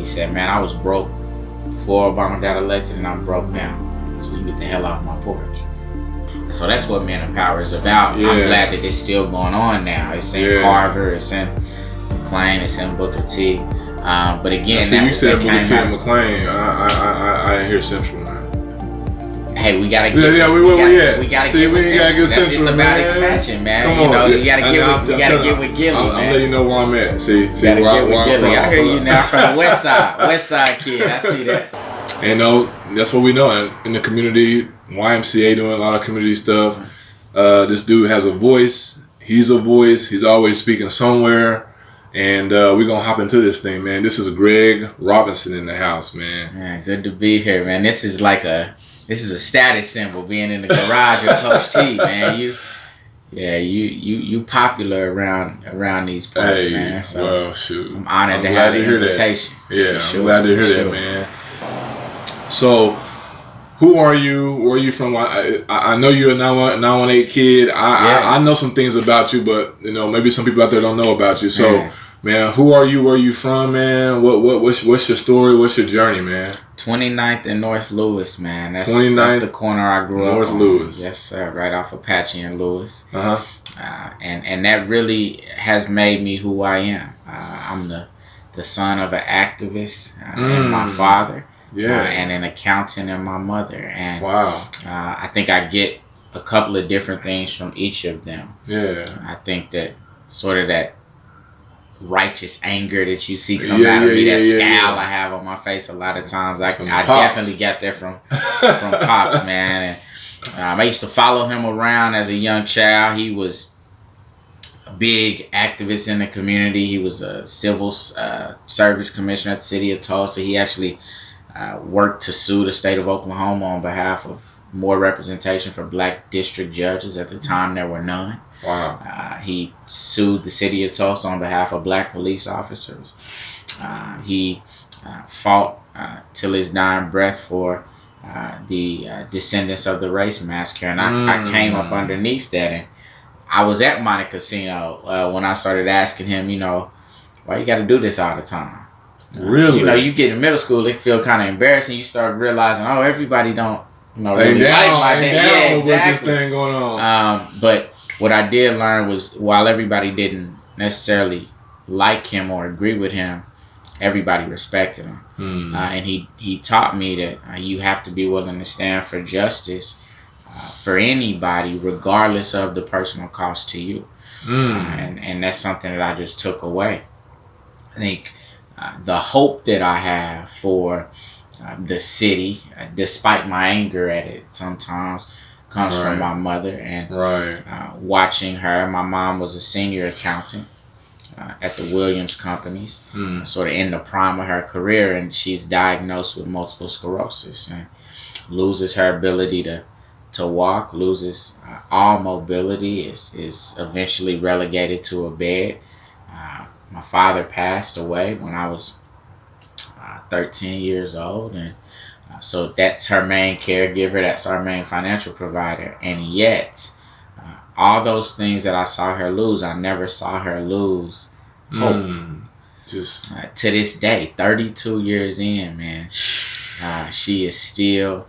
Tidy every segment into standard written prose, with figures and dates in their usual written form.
He said, man, I was broke before Obama got elected, and I'm broke now. So you can get the hell off my porch. So that's what Men of Power is about. Yeah. I'm glad that it's still going on now. It's in Carver, it's in McLean, it's in Booker T. But again, so you said Booker T and McLean. I didn't hear Central, man. Hey, we gotta get. We gotta See, get with Central. Central. It's about man. expansion, man. Come you know, on. you gotta get with Gilly, man. I'm letting you know where I'm at. See you gotta where get with I'm Gilly. from. I hear you now from the West Side kid. I see that. You know, that's what we know in the community. YMCA doing a lot of community stuff. This dude has a voice. He's a voice. He's always speaking somewhere. And we're going to hop into this thing, man. This is Greg Robinson in the house, man. Man, good to be here, man. This is a status symbol being in the garage with Coach T, man. You popular around these parts, man. So well, shoot. I'm honored to have the invitation. Yeah, I'm glad to hear that, man. So, who are you? Where are you from? I know you're a 918 kid. I know some things about you, but you know maybe some people out there don't know about you. So, man, who are you? Where are you from, man? What's your story? What's your journey, man? 29th and North Lewis, man. That's the corner I grew up on. North Lewis. Yes, sir. Right off Apache and Lewis. And that really has made me who I am. I'm the son of an activist and my father. And an accountant and my mother. And wow. I think I get a couple of different things from each of them. Yeah. I think that sort of that righteous anger that you see come out of me, that scowl I have on my face a lot of times, I definitely got that from Pops, man. And I used to follow him around as a young child. He was a big activist in the community. He was a civil service commissioner at the city of Tulsa. He actually worked to sue the state of Oklahoma on behalf of more representation for black district judges. At the time, there were none. Wow. He sued the city of Tulsa on behalf of black police officers. He fought till his dying breath for the descendants of the race massacre. And I came up underneath that. And I was at Monte Casino when I started asking him, you know, why you got to do this all the time? Really? You know, you get in middle school, it feel kind of embarrassing. You start realizing, oh, everybody don't, really like my dad. Yeah, exactly. With this thing going on. But what I did learn was, while everybody didn't necessarily like him or agree with him, everybody respected him. And he taught me that you have to be willing to stand for justice for anybody, regardless of the personal cost to you. And that's something that I just took away. I think the hope that I have for the city, despite my anger at it sometimes, comes from my mother. And watching her, my mom was a senior accountant at the Williams companies, sort of in the prime of her career, and she's diagnosed with multiple sclerosis and loses her ability to walk, loses all mobility, is eventually relegated to a bed. My father passed away when I was 13 years old, and so that's her main caregiver, that's our main financial provider. And yet, all those things that I saw her lose, I never saw her lose hope. To this day, 32 years in, man, she is still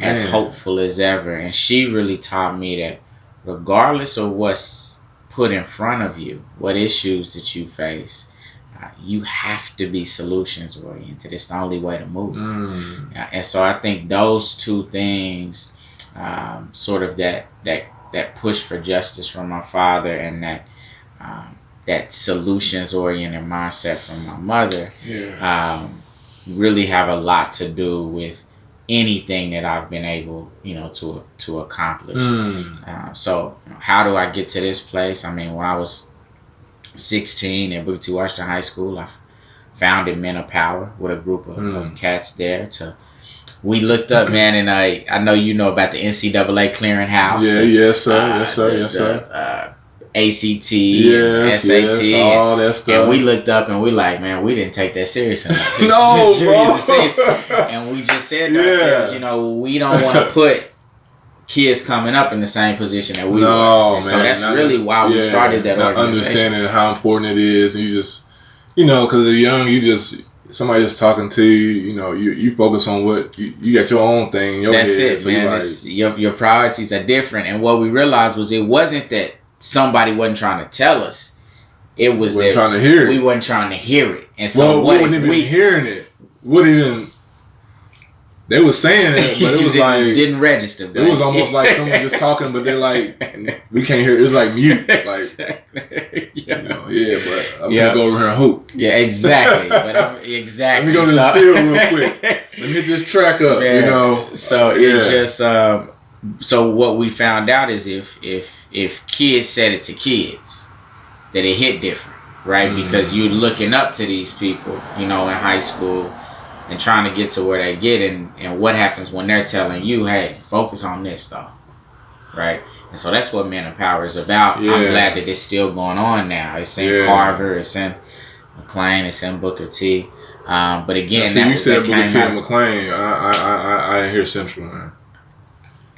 as hopeful as ever. And she really taught me that regardless of what's put in front of you, what issues that you face, you have to be solutions oriented. It's the only way to move. And so I think those two things, sort of that push for justice from my father, and that solutions oriented mindset from my mother, really have a lot to do with anything that I've been able, to accomplish. So how do I get to this place? I mean, when I was 16 at Booker T. Washington High School, I founded Men of Power with a group of cats there. We looked up, man, and I know you know about the NCAA clearinghouse. Yes, sir. ACT, SAT, all that stuff. And we looked up and we like, man, we didn't take that serious enough. No, bro. And we just said to ourselves, we don't want to put kids coming up in the same position that we were. Man, so that's really why we started that organization. Understanding how important it is, and you just, because they're young, you somebody just talking to you, you know, you focus on what you got your own thing in your That's head. it, so man. Your priorities are different, and what we realized was it wasn't that somebody wasn't trying to tell us. It was that trying to hear it. We weren't trying to hear it, and so we wasn't even hearing it. They was saying it, but it was like didn't register. Buddy. It was almost like someone just talking, but they're like, we can't hear. It's like mute, like you know, but I'm gonna go over here and hoop. Yeah, exactly. But exactly. Let me go to the studio real quick. Let me hit this track up. You know. So it just so what we found out is if kids said it to kids, that it hit different, right? Because you're looking up to these people, you know, in high school. And trying to get to where they get, and what happens when they're telling you, hey, focus on this stuff, right? And so that's what Men of Power is about. Yeah. I'm glad that it's still going on now. It's in Carver, it's in McLean, it's in Booker T. But again, you said Booker T and McLean. I didn't hear Central, man.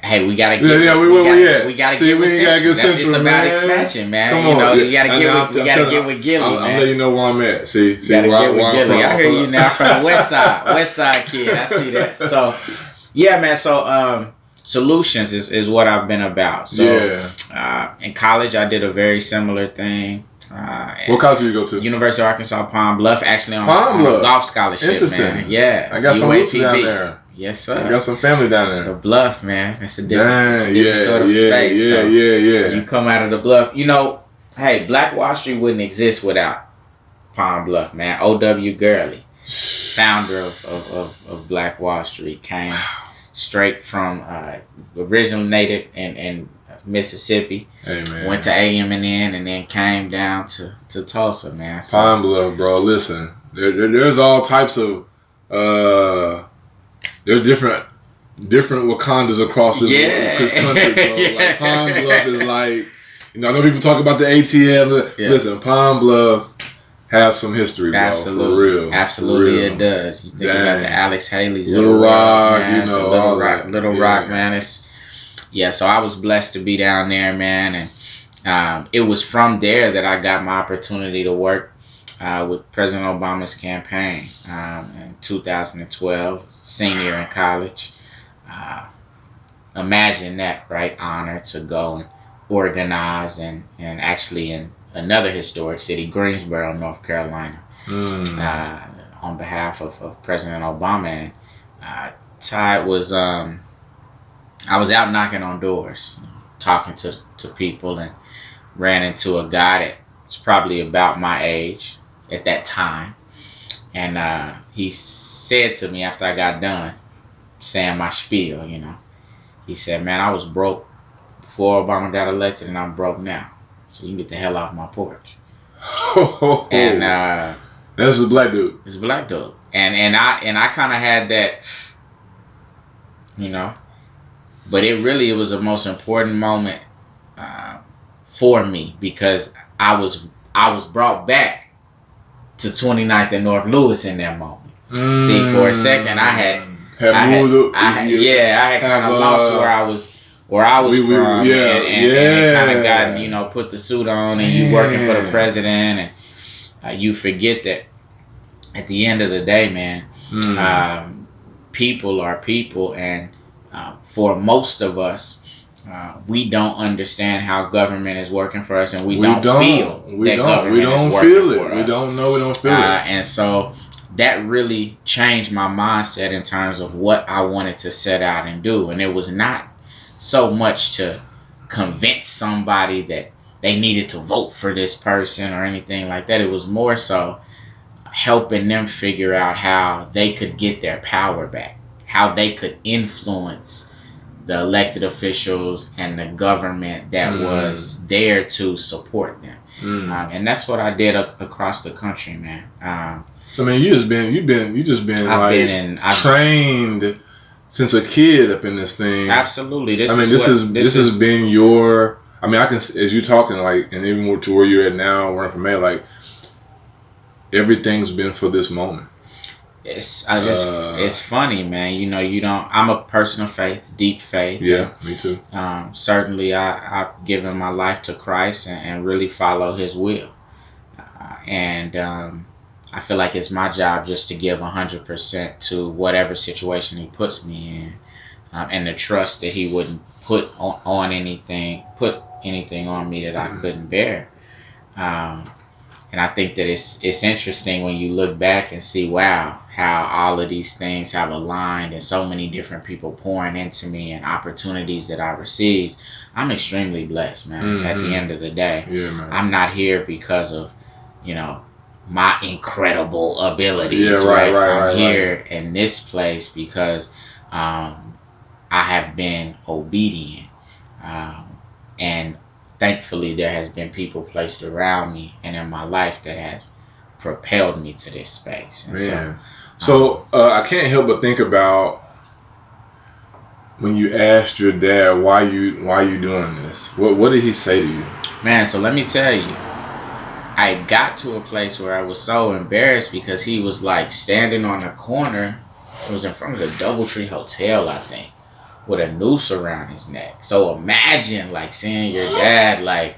Hey, we gotta get. We gotta get with Central. It's about expansion, man. Come on, you know, you gotta get with Gilly, man. I'm letting you know where I'm at. See where I'm from. I hear you now from the West Side kid. I see that. So, yeah, man. So, solutions is what I've been about. So, in college, I did a very similar thing. What college did you go to? University of Arkansas Pine Bluff. Actually, on a golf scholarship, man. Yeah, I got some roots down there. Yes, sir. I got some family down there. The Bluff, man. It's a different, sort of space. Yeah. You come out of the Bluff. You know, hey, Black Wall Street wouldn't exist without Pine Bluff, man. O.W. Gurley, founder of Black Wall Street, came straight from original native in Mississippi. Hey, man. Went to A.M.N. and then came down to Tulsa, man. So, Pine Bluff, bro. Listen, there's all types of... there's different Wakandas across this country, bro. Like Pine Bluff is like, you know, I know people talk about the ATL. Listen, Pine Bluff have some history, bro. Absolutely, for real. Absolutely, it does. You think about the Alex Haley's, Little Rock, man, you know, Little Rock, man. So I was blessed to be down there, man, and it was from there that I got my opportunity to work with President Obama's campaign in 2012, senior in college. Imagine that, right? Honor to go and organize and actually in another historic city, Greensboro, North Carolina, on behalf of President Obama. And Ty was, I was out knocking on doors, talking to people, and ran into a guy that was probably about my age at that time, and he said to me after I got done saying my spiel, you know, he said, man, I was broke before Obama got elected, and I'm broke now, so you can get the hell off my porch. And this is a black dude. It's a black dude, and I kind of had that, you know, but it was the most important moment for me, because I was brought back to 29th and North Lewis in that moment. See, for a second, I had kind of lost where I was from, and kind of gotten, you know, put the suit on, and you working for the president, and you forget that at the end of the day, man, people are people, and for most of us, we don't understand how government is working for us, and we don't feel that government is working for us. We don't feel it. And so that really changed my mindset in terms of what I wanted to set out and do. And it was not so much to convince somebody that they needed to vote for this person or anything like that. It was more so helping them figure out how they could get their power back, how they could influence the elected officials and the government that was there to support them. And that's what I did across the country, man. So man, you just been trained since a kid up in this thing. Absolutely. This has been your. I mean, I can, as you talking, like, and even to where you're at now, where I'm from, like, everything's been for this moment. It's funny, man. You know, I'm a person of faith, deep faith. Yeah, me too. Certainly, I've given my life to Christ and really follow His will. And I feel like it's my job just to give 100% to whatever situation he puts me in, and the trust that he wouldn't put anything on me that I couldn't bear. Um, and I think that it's interesting when you look back and see, wow, how all of these things have aligned and so many different people pouring into me and opportunities that I received. I'm extremely blessed, man. At the end of the day, man. I'm not here because of, my incredible abilities. Right. I'm here in this place because I have been obedient. And thankfully, there has been people placed around me and in my life that has propelled me to this space. And so I can't help but think about when you asked your dad why you doing this. What did he say to you? Man, so let me tell you, I got to a place where I was so embarrassed because he was like standing on a corner. It was in front of the Doubletree Hotel, I think, with a noose around his neck. So imagine like seeing your dad like,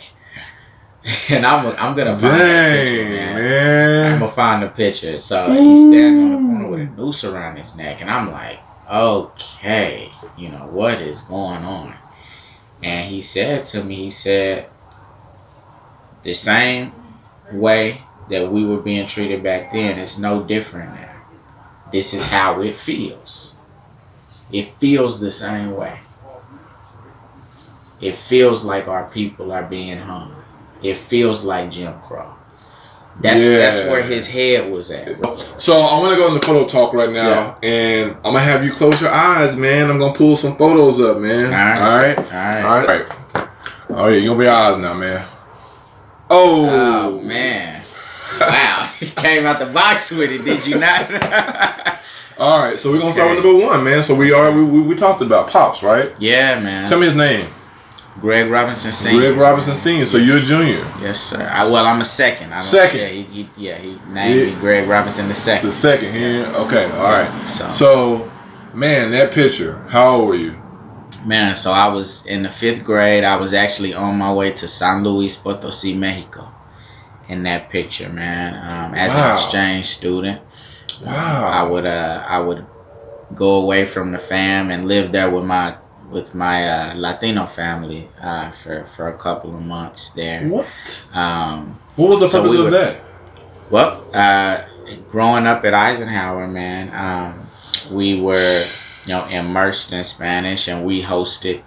and I'm gonna find that picture, man. I'm gonna find the picture. So he's standing on the corner with a noose around his neck, and I'm like, okay, what is going on? And he said to me, the same way that we were being treated back then, it's no different now. This is how it feels. It feels the same way. It feels like our people are being hung. It feels like Jim Crow. That's where his head was at. So I want to go into photo talk right now, and I'm gonna have you close your eyes, man. I'm gonna pull some photos up, man. All right. Oh yeah, you gonna be your eyes now, man. Oh man! Wow, he came out the box with it. Did you not? All right, so we're gonna start with number one, man. So we talked about Pops, right? Yeah, man. Tell me his name. Greg Robinson Sr. Greg Robinson Sr. So you're a junior. Yes, sir. I'm a second. He named me Greg Robinson the second. It's the second here. Okay, all right. So, man, that picture. How old were you? Man, so I was in the 5th grade. I was actually on my way to San Luis Potosi, Mexico, in that picture, man. As an exchange student. Wow. I would go away from the fam and live there with my Latino family for a couple of months there. What? What was the purpose of that? Well, growing up at Eisenhower, man, we were immersed in Spanish, and we hosted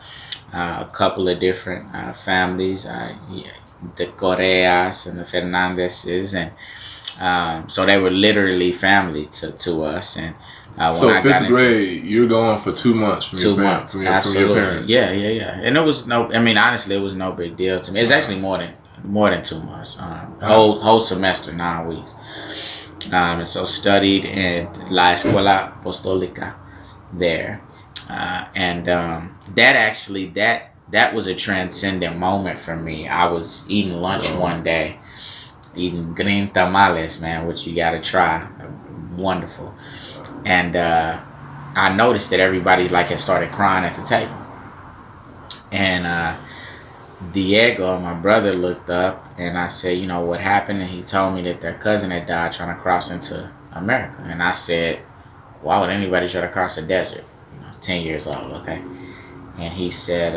a couple of different families, the Correas and the Fernandezes, and so they were literally family to us. And so 5th grade, you're going for 2 months from your parents. Absolutely. From your parents. Yeah. And it was honestly, it was no big deal to me. It's actually more than 2 months. Whole semester, 9 weeks. And so studied in La Escuela Apostolica there, and that was a transcendent moment for me. I was eating lunch one day, eating green tamales, man, which you gotta try. Wonderful. And I noticed that everybody had started crying at the table. And Diego, my brother, looked up, and I said, what happened? And he told me that their cousin had died trying to cross into America. And I said, why would anybody try to cross a desert? 10 years old, okay? And he said,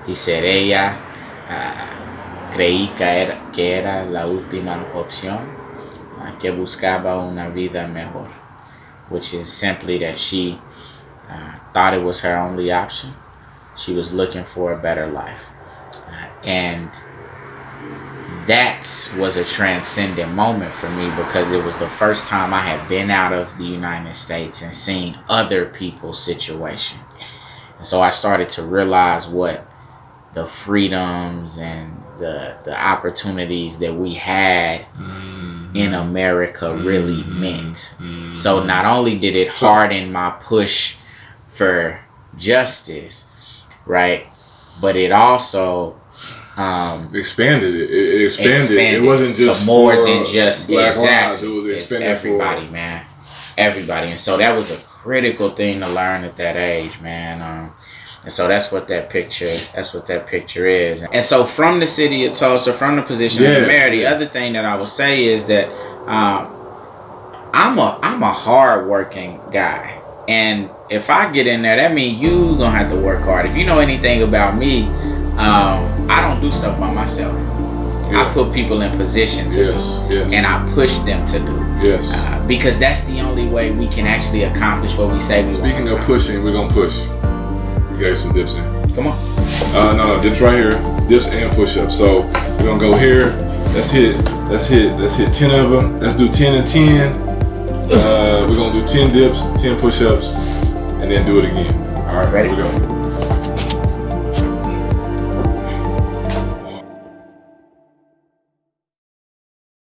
ella creí que era la última opción, que buscaba una vida mejor, which is simply that she thought it was her only option. She was looking for a better life. And that was a transcendent moment for me, because it was the first time I had been out of the United States and seen other people's situation. And so I started to realize what the freedoms and the opportunities that we had in America really meant. So not only did it harden my push for justice, right, but it also expanded it. It expanded. It wasn't just more than just Black lives. It was expanded everybody, man. Everybody. And so that was a critical thing to learn at that age, man. And so that's what that picture is. And so from the city of Tulsa, from the position of the mayor, the other thing that I would say is that I'm a hard-working guy. And if I get in there, that means you gonna have to work hard. If you know anything about me, I don't do stuff by myself. I put people in position to do, and I push them to do. Because that's the only way we can actually accomplish what we say we want. Speaking of pushing, we're gonna push. You got some dips in. Come on. No, dips right here. Dips and push-ups. So we're gonna go here. Let's hit 10 of them. Let's do 10 and 10. We're gonna do 10 dips, 10 push-ups, and then do it again. All right, ready? Here we go.